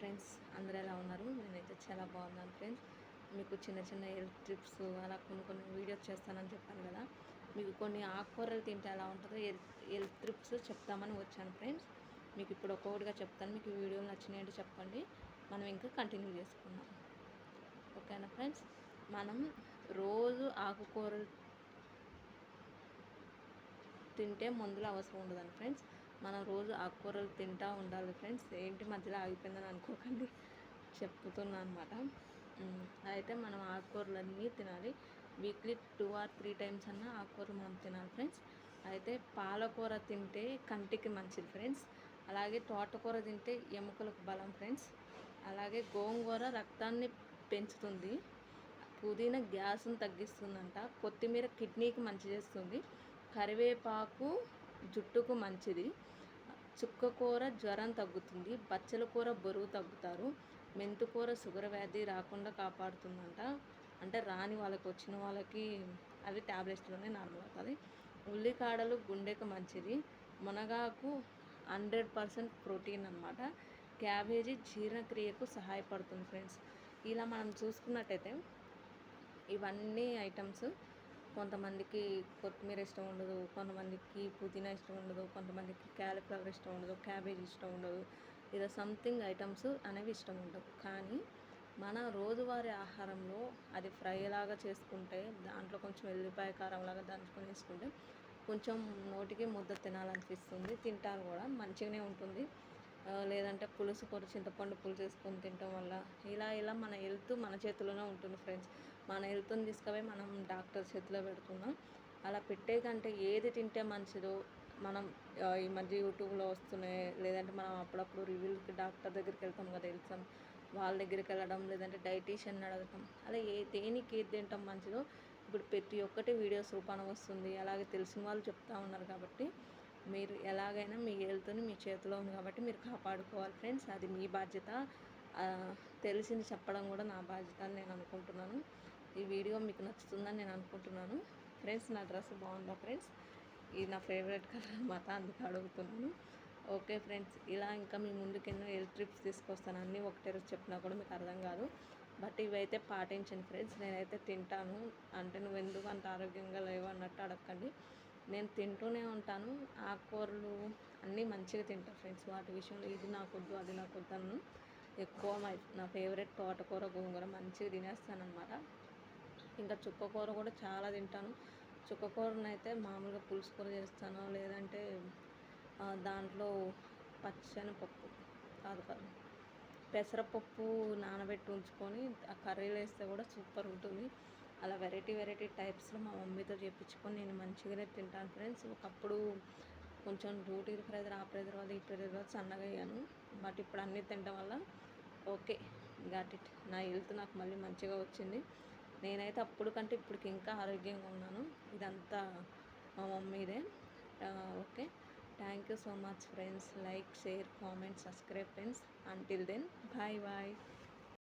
Friends, అందరూ ఎలా ఉన్నారు? నేనైతే చాలా బాగున్నాను ఫ్రెండ్స్. మీకు చిన్న చిన్న హెల్త్ టిప్స్ అలా కొన్ని వీడియోస్ చేస్తానని చెప్పాను కదా. మీకు కొన్ని ఆకుకూరలు తింటే ఎలా ఉంటుందో హెల్త్ టిప్స్ చెప్తామని వచ్చాను ఫ్రెండ్స్. మీకు ఇప్పుడు ఒక్కొక్కటిగా చెప్తాను. మీకు ఈ వీడియోలు నచ్చినాయంటే చెప్పండి, మనం ఇంకా కంటిన్యూ చేసుకుందాం. ఓకేనా ఫ్రెండ్స్? మనం రోజు ఆకుకూరలు తింటే మందులు అవసరం ఉండదండి ఫ్రెండ్స్. మనం రోజు ఆకుకూరలు తింటూ ఉండాలి ఫ్రెండ్స్. ఏంటి మధ్యలో ఆగిపోయిందని అనుకోకండి, చెప్తున్నా అనమాట. అయితే మనం ఆకుకూరలన్నీ తినాలి. వీక్లీ 2 or 3 టైమ్స్ అన్నా ఆకుకూరలు మనం తినాలి ఫ్రెండ్స్. అయితే పాలకూర తింటే కంటికి మంచిది ఫ్రెండ్స్. అలాగే తోటకూర తింటే ఎముకలకు బలం ఫ్రెండ్స్. అలాగే గోంగూర రక్తాన్ని పెంచుతుంది. పుదీనా గ్యాస్ను తగ్గిస్తుందంట. కొత్తిమీర కిడ్నీకి మంచి చేస్తుంది. కరివేపాకు జుట్టుకు మంచిది. చుక్కకూర జ్వరం తగ్గుతుంది. బచ్చల కూర బరువు తగ్గుతారు. మెంతుకూర షుగర్ వ్యాధి రాకుండా కాపాడుతుందంట. అంటే రాని వాళ్ళకి, వచ్చిన వాళ్ళకి అవి ట్యాబ్లెట్స్లోనే నార్మల్ అవుతుంది. ఉల్లికాడలు గుండెకు మంచిది. మునగాకు 100% ప్రోటీన్ అనమాట. క్యాబేజీ జీర్ణక్రియకు సహాయపడుతుంది ఫ్రెండ్స్. ఇలా మనం చూసుకున్నట్టయితే ఇవన్నీ ఐటమ్స్, కొంతమందికి కొత్తిమీర ఇష్టం ఉండదు, కొంతమందికి పుదీనా ఇష్టం ఉండదు, కొంతమందికి క్యాలీఫ్లవర్ ఇష్టం ఉండదు, క్యాబేజీ ఇష్టం ఉండదు, ఇలా సంథింగ్ ఐటమ్స్ అనేవి ఇష్టం ఉండవు. కానీ మన రోజువారీ ఆహారంలో అది ఫ్రై లాగా చేసుకుంటే, దాంట్లో కొంచెం ఎల్లిపాయ కారంలాగా దంచుకొని వేసుకుంటే కొంచెం నోటికి ముద్ద తినాలనిపిస్తుంది. తింటారు కూడా, మంచిగానే ఉంటుంది. లేదంటే పులుసు కూర, చింతపండు పులుసు వేసుకొని తినటం వల్ల ఇలా మన హెల్త్ మన చేతిలోనే ఉంటుంది ఫ్రెండ్స్. మన హెల్త్ని తీసుకుపోయి మనం డాక్టర్ చేతిలో పెడుతున్నాం. అలా పెట్టే కంటే ఏది తింటే మంచిదో మనం ఈ మధ్య యూట్యూబ్లో వస్తున్నాయి, లేదంటే మనం అప్పుడప్పుడు రివ్యూలకి డాక్టర్ దగ్గరికి వెళ్తాం కదా, వెళ్తాం వాళ్ళ దగ్గరికి వెళ్ళడం, లేదంటే డైటీషియన్ అడగటం, అలా దేనికి ఏది తింటాం మంచిదో ఇప్పుడు ప్రతి ఒక్కటి వీడియోస్ రూపాన వస్తుంది. అలాగే తెలిసిన వాళ్ళు చెప్తూ ఉన్నారు కాబట్టి మీరు ఎలాగైనా మీ హెల్త్ని మీ చేతిలో ఉంది కాబట్టి మీరు కాపాడుకోవాలి ఫ్రెండ్స్. అది మీ బాధ్యత. తెలిసింది చెప్పడం కూడా నా బాధ్యత అని నేను అనుకుంటున్నాను. ఈ వీడియో మీకు నచ్చుతుందని నేను అనుకుంటున్నాను ఫ్రెండ్స్. నా డ్రెస్ బాగుందా ఫ్రెండ్స్? ఇది నా ఫేవరెట్ కలర్ అన్నమాట, అందుకు అడుగుతున్నాను. ఓకే ఫ్రెండ్స్, ఇలా ఇంకా మీ ముందుకు ఎన్నో హెల్త్ ట్రిప్స్ తీసుకొస్తాను. అన్నీ ఒకటే రోజు చెప్పినా కూడా మీకు అర్థం కాదు, బట్ ఇవైతే పాటించండి ఫ్రెండ్స్. నేనైతే తింటాను. అంటే నువ్వు ఎందుకు అంత ఆరోగ్యంగా లేవు అన్నట్టు అడగండి. నేను తింటూనే ఉంటాను. ఆకుకూరలు అన్నీ మంచిగా తింటాను ఫ్రెండ్స్. వాటి విషయంలో ఇది నాకొద్దు, అది నాకొద్దు అన్నాను. ఎక్కువ నా ఫేవరెట్ తోటకూర, గోంగూర మంచిగా తినేస్తానమాట. ఇంకా చుక్కకూర కూడా చాలా తింటాను. చుక్కకూరను అయితే మామూలుగా పులుసు కూర చేస్తాను, లేదంటే దాంట్లో పచ్చెనపప్పు కాదు పెసరపప్పు నానబెట్టి ఉంచుకొని ఆ కర్రీలో వేస్తే కూడా సూపర్ ఉంటుంది. అలా వెరైటీ టైప్స్లో మా మమ్మీతో చేయించుకొని నేను మంచిగానే తింటాను ఫ్రెండ్స్. ఒకప్పుడు కొంచెం డ్యూటీ ప్రెజర్, ఆ ప్రెజర్ వల్ల, ఈ ప్రెజర్ వల్ల సన్నగా అయ్యాను. బట్ ఇప్పుడు అన్నీ తినడం వల్ల ఓకే, గాట్ ఇట్. నా హెల్త్ నాకు మళ్ళీ మంచిగా వచ్చింది. నేనైతే అప్పుడు కంటే ఇప్పటికి ఇంకా ఆరోగ్యంగా ఉన్నాను. ఇదంతా మా మమ్మీదే. Okay, thank you so much friends. Like, share, comment, subscribe friends. Until then, bye bye.